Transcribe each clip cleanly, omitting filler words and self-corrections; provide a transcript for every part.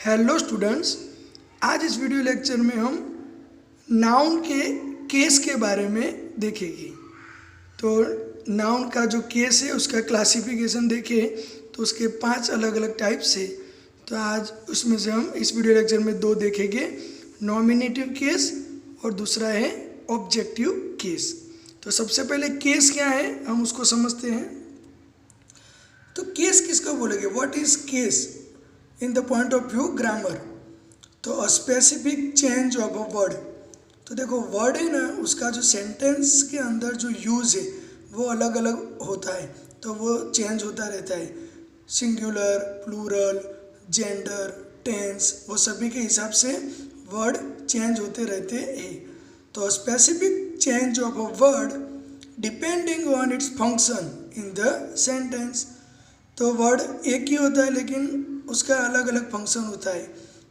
Hello students, आज इस video lecture में हम नाउन के केस के बारे में देखेंगे। तो नाउन का जो केस है उसका क्लासिफिकेशन देखें तो उसके 5 अलग अलग टाइप्स है। तो आज उसमें से हम इस वीडियो लेक्चर में 2 देखेंगे, नॉमिनेटिव केस और दूसरा है ऑब्जेक्टिव केस। तो सबसे पहले केस क्या है हम उसको समझते हैं। तो केस किसको बोलेंगे, what is case in the point of view grammar. तो specific change of a word. तो देखो वर्ड है ना, उसका जो सेंटेंस के अंदर जो यूज़ है वो अलग अलग होता है, तो वो चेंज होता रहता है। सिंगुलर, प्लूरल, जेंडर, टेंस, वो सभी के हिसाब से वर्ड चेंज होते रहते हैं। तो specific change of a word depending on its function in the sentence. तो वर्ड एक ही होता है लेकिन उसका अलग अलग फंक्शन होता है।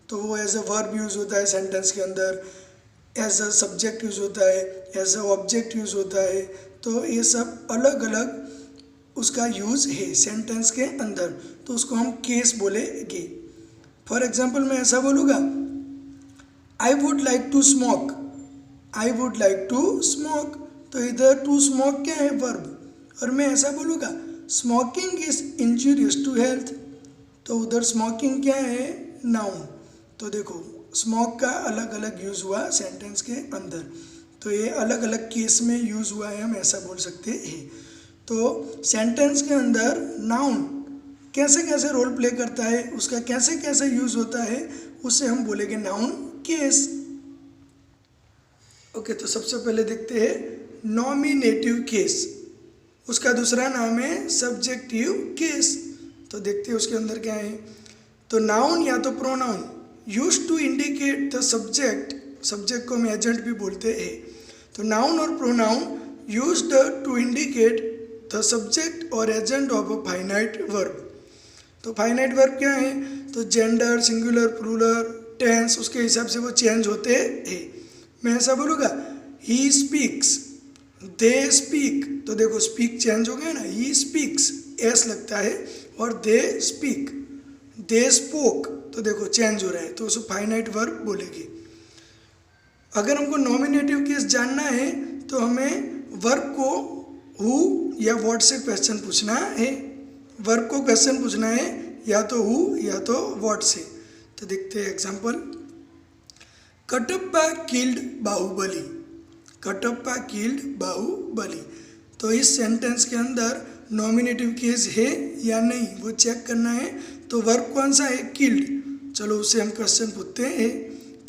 तो वो एज अ वर्ब यूज़ होता है सेंटेंस के अंदर, एज अ सब्जेक्ट यूज़ होता है, एज अ ऑब्जेक्ट यूज़ होता है। तो ये सब अलग अलग उसका यूज़ है सेंटेंस के अंदर, तो उसको हम केस बोलेंगे। फॉर एग्जाम्पल मैं ऐसा बोलूँगा, I would like to smoke, I would like to smoke. तो इधर टू स्मोक क्या है, वर्ब। और मैं ऐसा बोलूँगा, smoking is injurious to health. तो उधर स्मोकिंग क्या है, नाउन। तो देखो स्मोक का अलग अलग यूज़ हुआ सेंटेंस के अंदर, तो ये अलग अलग केस में यूज़ हुआ है, हम ऐसा बोल सकते हैं। तो सेंटेंस के अंदर नाउन कैसे कैसे रोल प्ले करता है, उसका कैसे कैसे यूज़ होता है, उसे हम बोलेंगे नाउन केस। ओके, तो सबसे पहले देखते हैं नॉमिनेटिव केस। उसका दूसरा नाम है सब्जेक्टिव केस। तो देखते हैं उसके अंदर क्या है। तो नाउन या तो pronoun used to indicate the subject, subject को हम एजेंट भी बोलते हैं। तो नाउन और pronoun used to indicate the subject और agent of a finite verb. तो फाइनाइट वर्ब क्या है, तो जेंडर, सिंगुलर, प्लूरल, टेंस, उसके हिसाब से वो चेंज होते हैं। मैं ऐसा बोलूँगा, ही स्पीक्स, दे स्पीक। तो देखो स्पीक चेंज हो गया ना, ही स्पीक्स एस लगता है, और दे स्पीक, दे स्पोक। तो देखो चेंज हो रहा है, तो उसको फाइनाइट वर्ब बोलेगी। अगर हमको नॉमिनेटिव केस जानना है तो हमें वर्ब को हु या व्हाट से क्वेश्चन पूछना है। वर्ब को क्वेश्चन पूछना है या तो हु या तो व्हाट से। तो देखते हैं example, Kattappa killed Baahubali, Kattappa killed Baahubali. तो इस सेंटेंस के अंदर नॉमिनेटिव केस है या नहीं वो चेक करना है। तो वर्ब कौन सा है, किल्ड। चलो उसे हम क्वेश्चन पूछते हैं,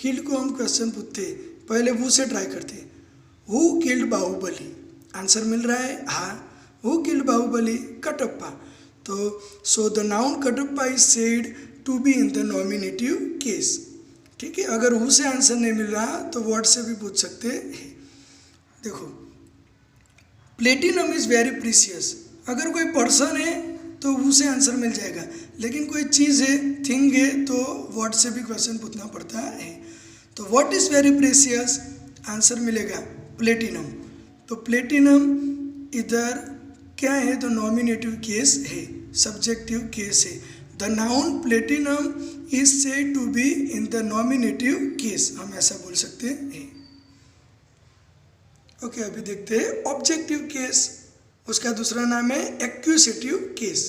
किल्ड को हम क्वेश्चन पूछते हैं। पहले वो से ट्राई करते हैं, हु किल्ड बाहुबली। आंसर मिल रहा है हाँ, हु किल्ड बाहुबली, कटप्पा। तो so the noun Kattappa is said to be in the nominative case. ठीक है, अगर हु से आंसर नहीं मिल रहा तो व्हाट से भी पूछ सकते हैं। देखो प्लेटिनम इज़ वेरी प्रीशियस। अगर कोई पर्सन है तो उसे आंसर मिल जाएगा, लेकिन कोई चीज़ है, थिंग है, तो व्हाट से भी क्वेश्चन पूछना पड़ता है। तो what is very precious, answer मिलेगा प्लेटिनम। तो प्लेटिनम इधर क्या है, तो नॉमिनेटिव केस है, सब्जेक्टिव केस है। The noun platinum is said to be in the nominative case, हम ऐसा बोल सकते हैं। ओके, अभी देखते हैं ऑब्जेक्टिव केस। उसका दूसरा नाम है एक्यूसेटिव केस।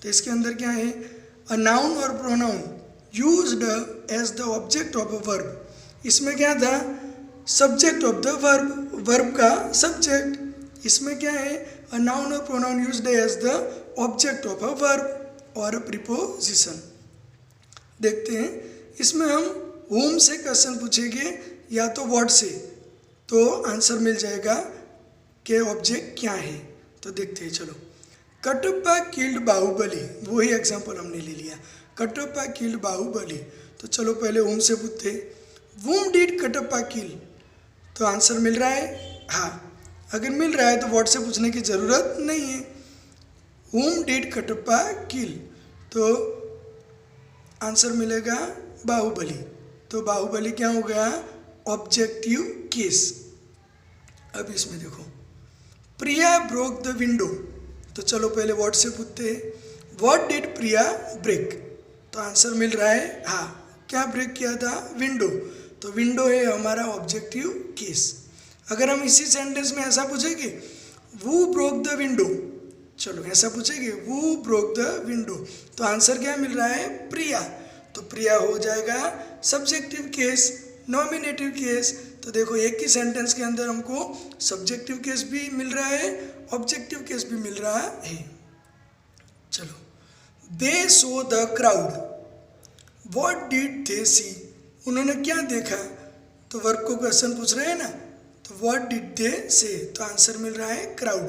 तो इसके अंदर क्या है, अ नाउन और pronoun used as the object of a verb. इसमें क्या था, subject of the verb, verb का सब्जेक्ट। इसमें क्या है, अ नाउन और pronoun used as the object of a verb और अ प्रीपोजिशन। देखते हैं इसमें हम होम से क्वेश्चन पूछेंगे या तो व्हाट से, तो आंसर मिल जाएगा कि ऑब्जेक्ट क्या है। तो देखते हैं, चलो कटप्पा किल्ड बाहुबली, वही एग्जांपल हमने ले लिया, कटप्पा किल्ड बाहुबली। तो चलो पहले होम से पूछते, वुम डिड कटप्पा किल। तो आंसर मिल रहा है हाँ, अगर मिल रहा है तो व्हाट से पूछने की ज़रूरत नहीं है। वुम डिड कटप्पा किल, तो आंसर मिलेगा बाहुबली। तो बाहुबली क्या हो गया, ऑब्जेक्टिव केस। अब इसमें देखो, प्रिया ब्रोक द विंडो। तो चलो पहले व्हाट से पूछते हैं, व्हाट डिड प्रिया ब्रेक। तो आंसर मिल रहा है हाँ, क्या ब्रेक किया था? विंडो। तो विंडो है हमारा ऑब्जेक्टिव केस। अगर हम इसी सेंटेंस में ऐसा पूछेंगे वो ब्रोक द विंडो, चलो ऐसा पूछेंगे वो ब्रोक द विंडो, तो आंसर क्या मिल रहा है? प्रिया। तो प्रिया हो जाएगा सब्जेक्टिव केस, नॉमिनेटिव केस। तो देखो एक ही सेंटेंस के अंदर हमको सब्जेक्टिव केस भी मिल रहा है, ऑब्जेक्टिव केस भी मिल रहा है। चलो, they saw the crowd, what did they see, उन्होंने क्या देखा? तो वर्ब को क्वेश्चन पूछ रहे हैं ना, तो व्हाट डिड दे से, तो आंसर मिल रहा है क्राउड।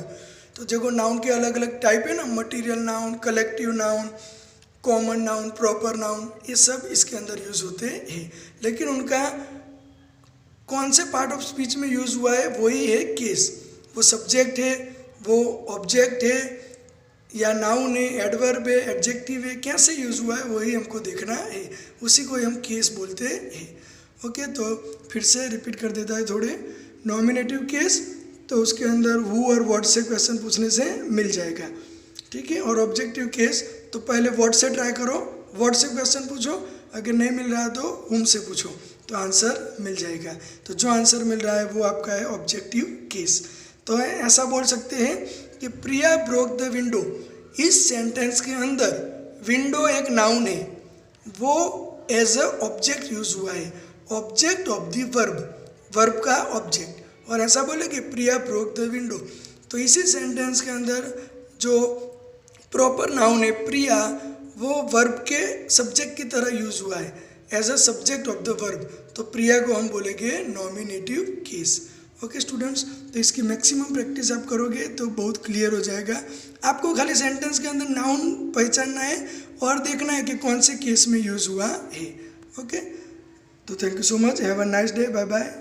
तो देखो नाउन के अलग अलग टाइप है ना, material noun, collective noun, common noun, proper noun, ये सब इसके अंदर यूज होते हैं। लेकिन उनका कौन से पार्ट ऑफ स्पीच में यूज हुआ है वही है केस। वो सब्जेक्ट है, वो ऑब्जेक्ट है, या नाउन है, एडवर्ब है, एडजेक्टिव है, कैसे यूज हुआ है वही हमको देखना है, उसी को हम केस बोलते हैं। ओके, तो फिर से रिपीट कर देता है थोड़े। नॉमिनेटिव केस तो उसके अंदर हु और व्हाट से क्वेश्चन पूछने से मिल जाएगा, ठीक है। और ऑब्जेक्टिव केस तो पहले व्हाट से ट्राई करो, व्हाट से क्वेश्चन पूछो, अगर नहीं मिल रहा तो हुम से पूछो, तो आंसर मिल जाएगा। तो जो आंसर मिल रहा है वो आपका है ऑब्जेक्टिव केस। तो ऐसा बोल सकते हैं कि प्रिया ब्रोक द विंडो, इस सेंटेंस के अंदर विंडो एक नाउन है, वो एज अ ऑब्जेक्ट यूज हुआ है, object of the verb, verb का ऑब्जेक्ट। और ऐसा बोले कि प्रिया ब्रोक द विंडो, तो इसी सेंटेंस के अंदर जो प्रॉपर नाउन है प्रिया, वो वर्ब के सब्जेक्ट की तरह यूज हुआ है, as a subject of the verb, तो प्रिया को हम बोलेंगे नॉमिनेटिव केस। ओके स्टूडेंट्स, तो इसकी मैक्सिमम प्रैक्टिस आप करोगे तो बहुत क्लियर हो जाएगा। आपको खाली सेंटेंस के अंदर नाउन पहचानना है और देखना है कि कौन से केस में यूज हुआ है। ओके, तो thank you so much, have a nice day, bye bye.